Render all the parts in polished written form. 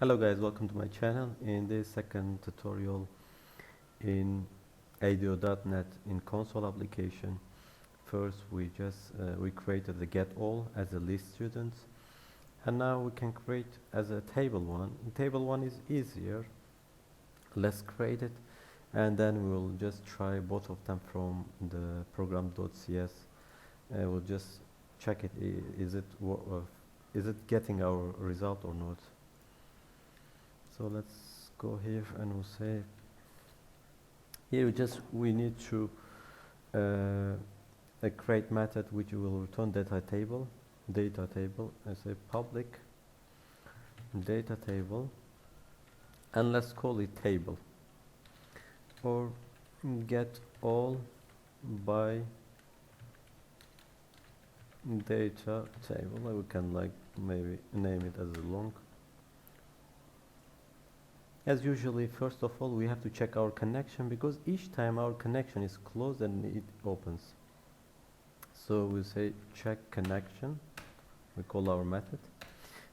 Hello guys, welcome to my channel. In this second tutorial in ADO.NET in console application, first we created the get all as a list student, and now we can create as a table one. Table one is easier. Let's create it, and then we'll just try both of them from the program.cs. We'll just check it. Is it getting our result or not? So let's go here and we'll say here we need to create method which will return data table and say public data table, and let's call it table, or get all by data table. We can maybe name it as a long. As usually, first of all, we have to check our connection, because each time our connection is closed and it opens. So we say check connection, we call our method.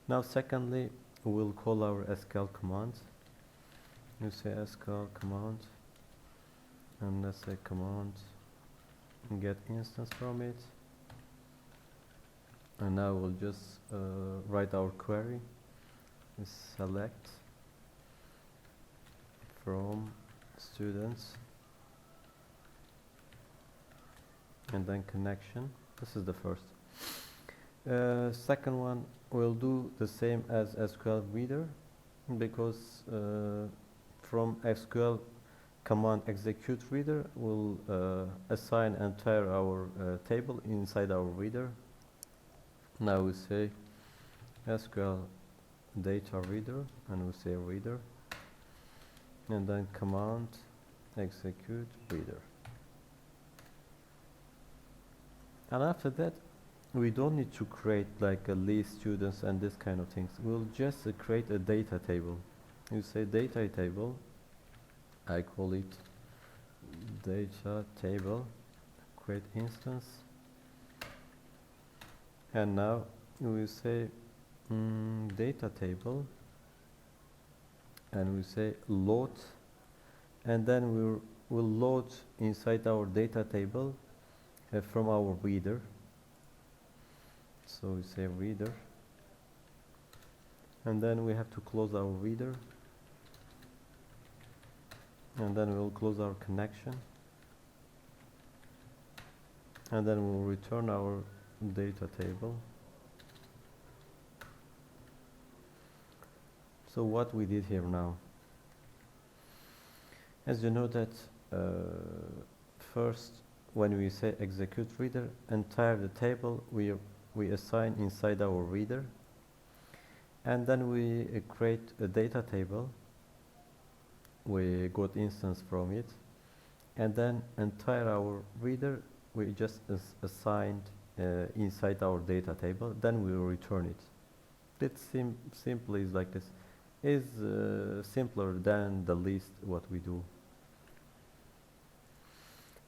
Now secondly, we'll call our SQL command. You say SQL command, and let's say command get instance from it. And now we'll just write our query. We select from students, and then connection. This is the first. Second one, we'll do the same as SQL reader, because from SQL command execute reader will assign entire our table inside our reader. Now we say SQL data reader, and we say reader, and then command execute reader. And after that, we don't need to create like a list students and this kind of things. We'll just create a data table. You say data table, I call it data table, create instance, and now we say data table, and we say load, and then we'll load inside our data table from our reader. So we say reader, and then we have to close our reader, and then we'll close our connection, and then we'll return our data table. So what we did here now, as you know that first when we say execute reader, entire the table we assign inside our reader, and then we create a data table, we got instance from it, and then entire our reader we just assigned inside our data table, then we will return it. It's simply is like this. Is simpler than the list what we do.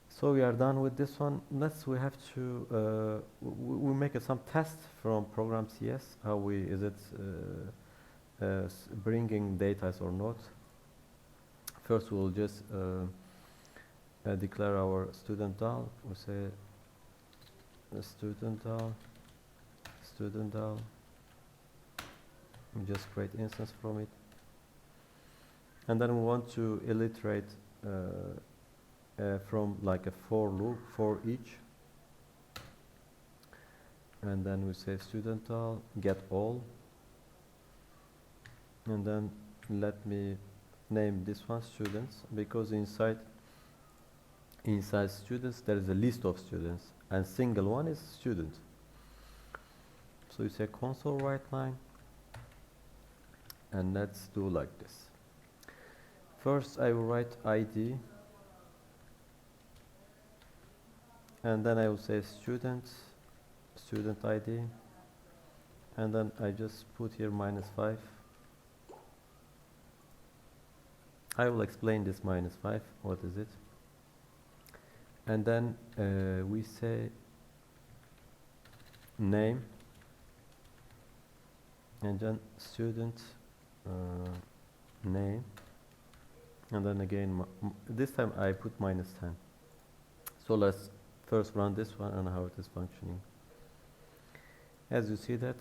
So we are done with this one. We have to we make some tests from program CS. How is it bringing data or not? First, we'll just declare our student DAL. We say student DAL. We just create instance from it, and then we want to iterate from like a for loop for each, and then we say student all get all, and then let me name this one students, because inside students there is a list of students, and single one is student. So you say console write line, and let's do like this. First I will write ID, and then I will say student ID, and then I just put here -5. I will explain this -5, what is it, and then we say name, and then student name, and then again this time I put -10. So let's first run this one and how it is functioning. As you see that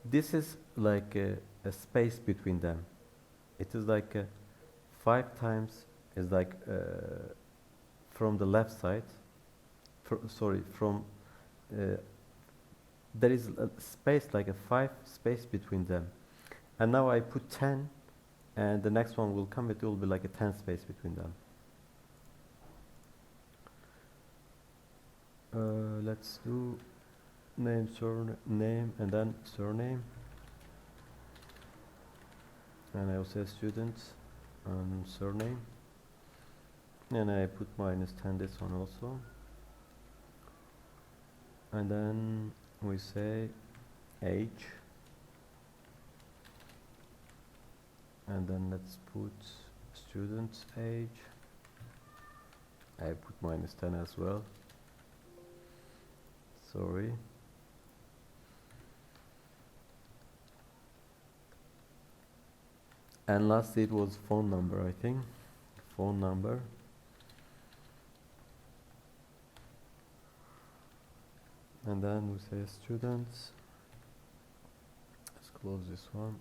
this is like a space between them. It is like 5 times is like from the left side, from there is a space like a 5 space between them, and now I put 10 and the next one will come, it will be like a 10 space between them. Let's do name, surname, and then surname, and I will say student and surname, and I put -10 this one also, and then we say age, and then let's put student's age. I put -10 as well, sorry. And lastly it was phone number, I think. Phone number. And then we say students. Let's close this one.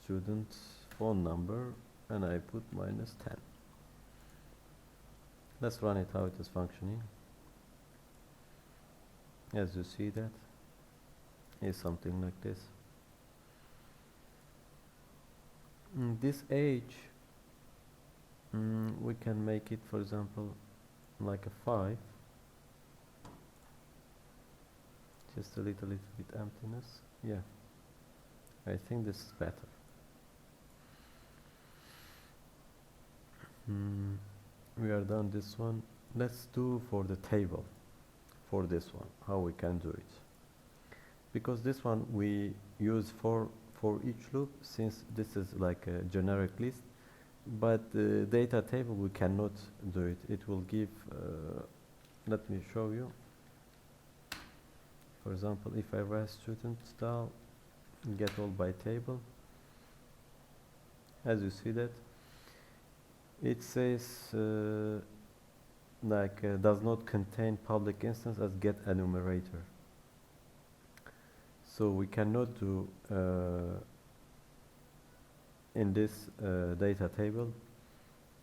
Students phone number, and I put -10. Let's run it how it is functioning. As you see that is something like this. This age we can make it, for example, like a 5, just a little bit emptiness. Yeah, I think this is better. We are done this one. Let's do for the table, for this one, how we can do it, because this one we use for each loop, since this is like a generic list, but the data table we cannot do it. It will give let me show you. For example, if I write student style get all by table, as you see that it says does not contain public instance as get enumerator. So we cannot do in this data table.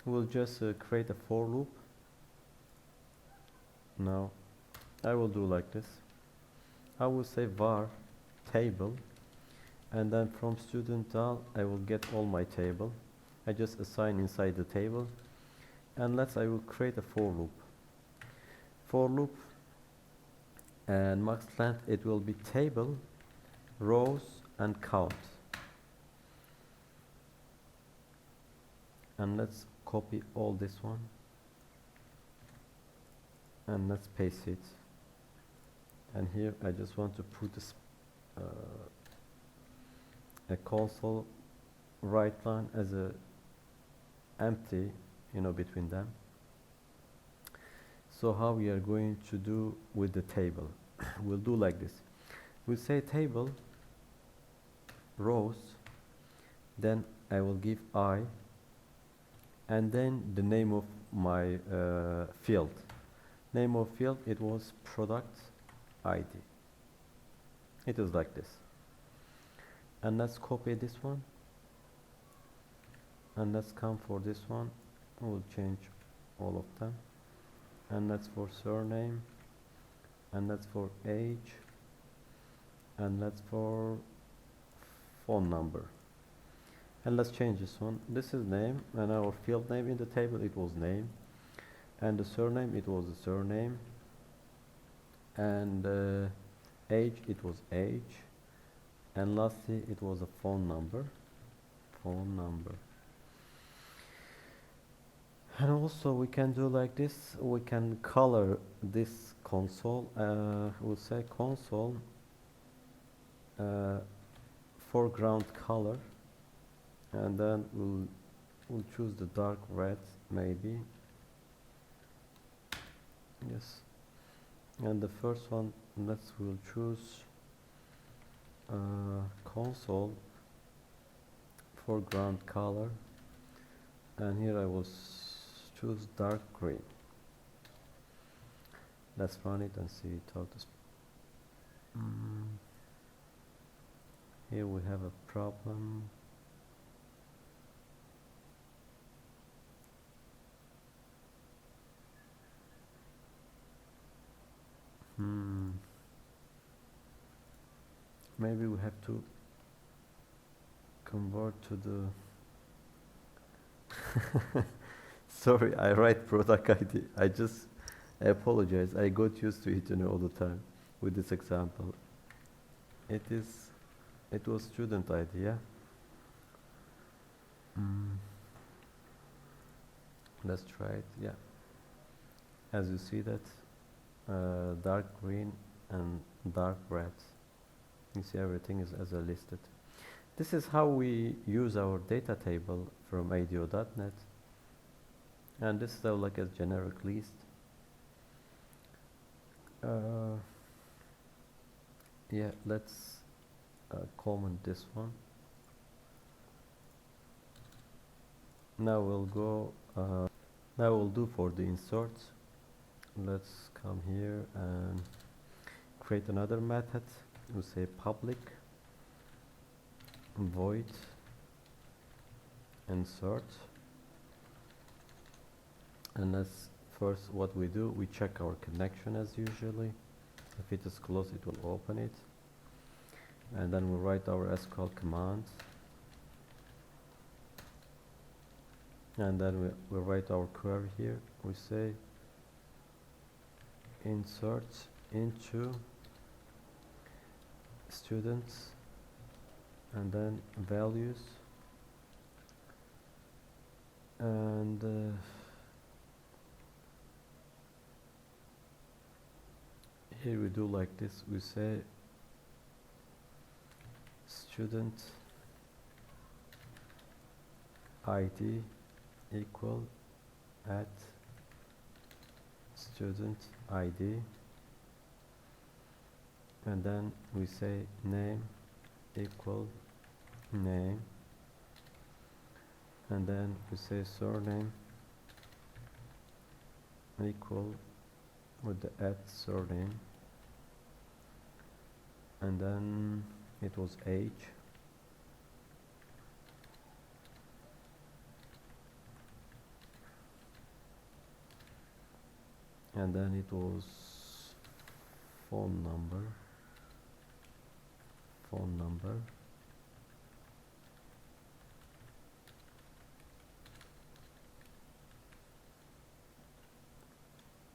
We'll just create a for loop. Now I will do like this. I will say var table, and then from student al I will get all my table. I just assign inside the table, and I will create a for loop. For loop, and max length it will be table, rows, and count. And let's copy all this one, and let's paste it. And here I just want to put a console right line as a empty, between them. So how we are going to do with the table? We'll do like this. We'll say table rows, then I will give I, and then the name of my field. Name of field, it was product ID. It is like this. And let's copy this one, and let's come for this one. We'll change all of them, and that's for surname, and that's for age, and that's for phone number. And let's change this one. This is name, and our field name in the table, it was name, and the surname, it was the surname, and age, it was age, and lastly it was a phone number. And also we can do like this. We can color this console. We'll say console foreground color, and then we'll choose the dark red, maybe. Yes. And the first one, we'll choose console foreground color, and here I will choose dark green. Let's run it and see how to here we have a problem. Maybe we have to convert to the sorry, I write product ID. I apologize. I got used to it, all the time with this example. It was student ID, yeah? Let's try it, yeah. As you see that, dark green and dark red. You see everything is as a listed. This is how we use our data table from ADO.NET. And this is like a generic list. Yeah, let's comment this one. Now we'll go, now we'll do for the insert. Let's come here and create another method. We'll say public void insert, and that's first what we do. We check our connection as usually. If it is closed, it will open it, and then we write our SQL command, and then we write our query here. We say insert into students, and then values, and here we do like this. We say student ID equal at student ID, and then we say name equal name, and then we say surname equal with the at surname, and then it was age, and then it was phone number,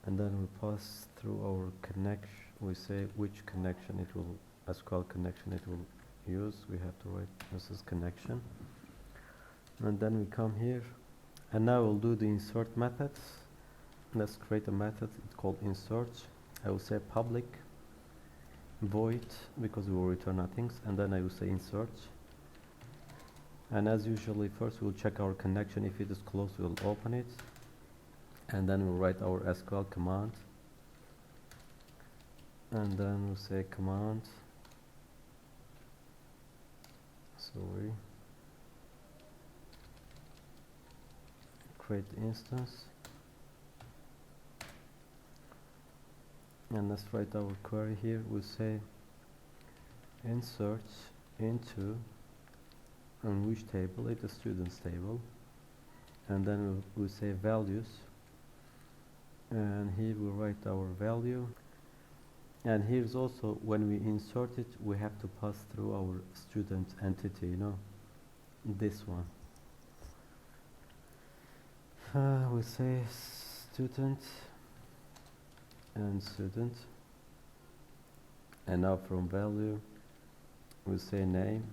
and then we pass through our connection. We say which connection it will, SQL connection it will use. We have to write this is connection, and then we come here, and now we'll do the insert methods. Let's create a method. It's called insert. I will say public void because we will return nothing, and then I will say insert, and as usually first we'll check our connection. If it is closed, we'll open it, and then we'll write our SQL command, and then we'll say command, create instance, and let's write our query here. We'll say insert into, and which table? It's a students table, and then we'll say values, and here we'll write our value, and here's also when we insert it, we have to pass through our student entity, this one. We say student and student, and now from value we say name,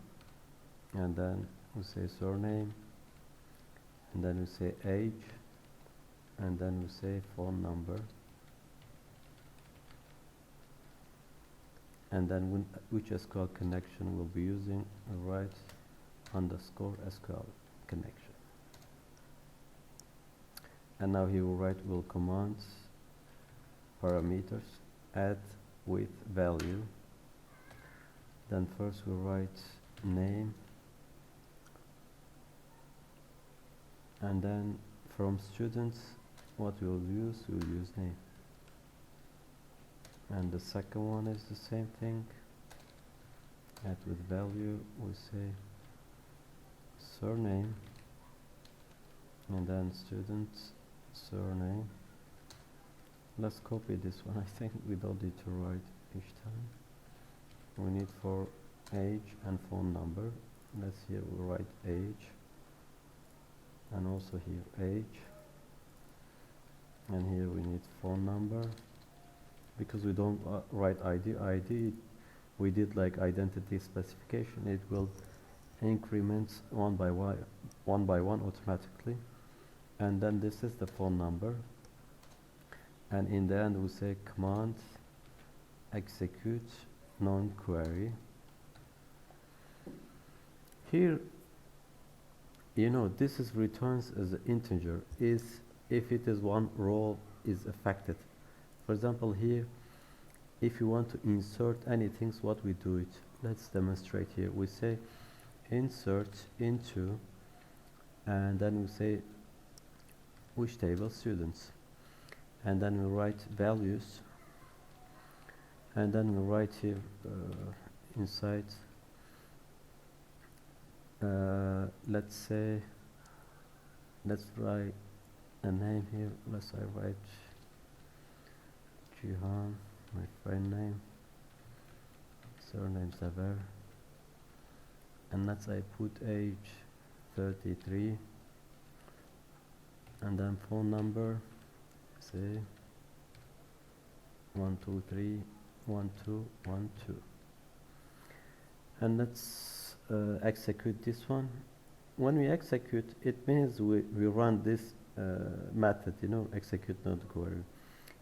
and then we say surname, and then we say age, and then we say phone number, and then which SQL connection we'll be using, write underscore SQL connection. And now here we'll write commands parameters add with value, Then first we write name, and then from students what we'll use name. And the second one is the same thing. Add with value, we say surname, and then student's surname. Let's copy this one. I think we don't need to write each time. We need for age and phone number. Let's here we write age, and also here age, and here we need phone number, because we don't write ID. We did like identity specification. It will increment one by one automatically, and then this is the phone number. And in the end we say command execute non-query. Here, you know, this is returns as an integer is if it is one row is affected. For example, here if you want to insert anything, what we do it. Let's demonstrate here. We say insert into, and then we say which table, students, and then we write values, and then we write here inside let's say, let's write a name here. Let's I write Jihan, my friend name, surname Saver, and let's I put age 33, and then phone number, say 1231212, and let's execute this one. When we execute, it means we run this method, you know, execute non-query.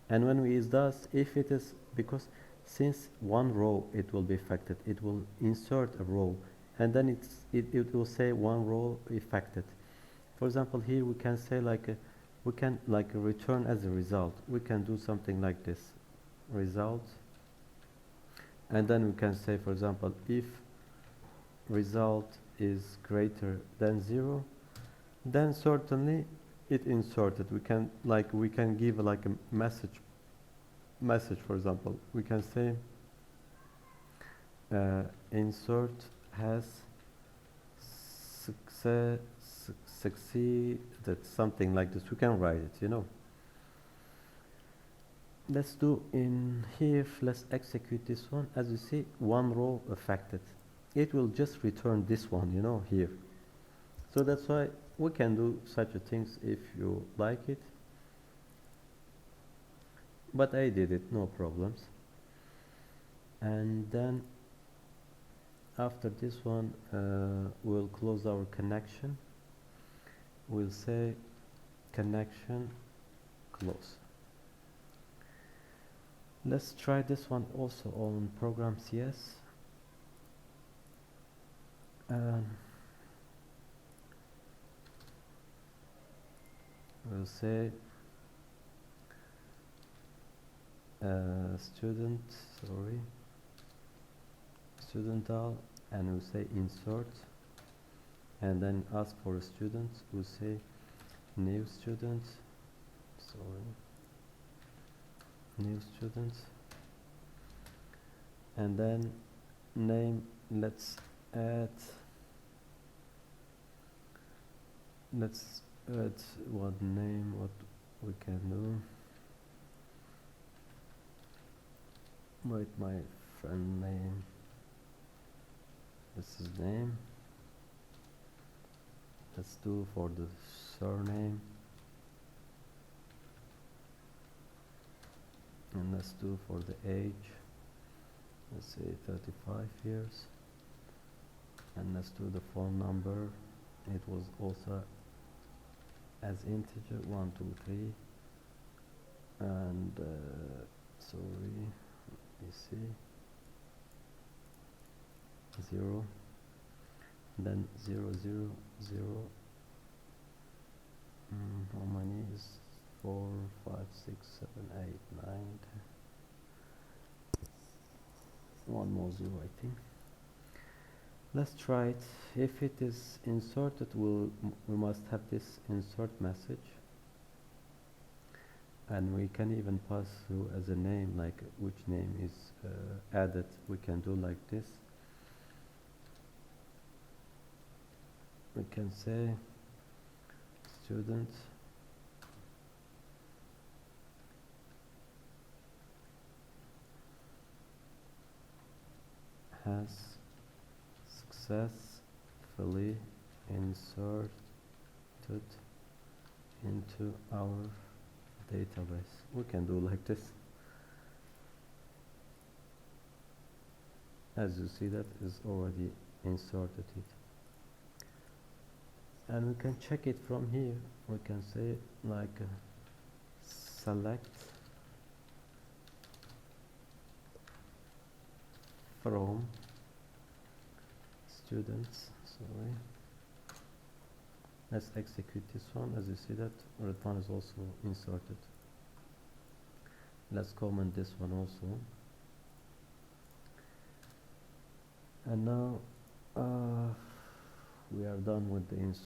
And when we use does, if it is, because since one row it will be affected, it will insert a row, and then it will say one row affected. For example, here we can say like we can like return as a result. We can do something like this, result, and then we can say, for example, if result is greater than 0, then certainly it inserted. We can give like a message. For example, we can say insert has succeeded, something like this. We can write it, you know. Let's do in here, let's execute this one. As you see, one row affected. It will just return this one, you know, here. So that's why we can do such a things if you like it. But I did it, no problems. And then after this one, we'll close our connection. We'll say connection close. Let's try this one also on program CS. We'll say studental, and we'll say insert, and then ask for a student. We'll say new student, new student, and then name. Let's add what name, what we can do. Write my friend name. This is name. Let's do for the surname, and let's do for the age. Let's say 35 years, and let's do the phone number. It was also as integer 123, and sorry, let me see, 0, then 0, 0, 0. How many is 4, 5, 6, 7, 8, 9, 10. One more 0, I think. Let's try it. If it is inserted, we must have this insert message, and we can even pass through as a name, like which name is added. We can do like this. We can say student has successfully inserted into our database. We can do like this. As you see, that is already inserted it. And we can check it from here. We can say like select from students. Sorry. Let's execute this one. As you see, that red one is also inserted. Let's comment this one also. And now we are done with the insert.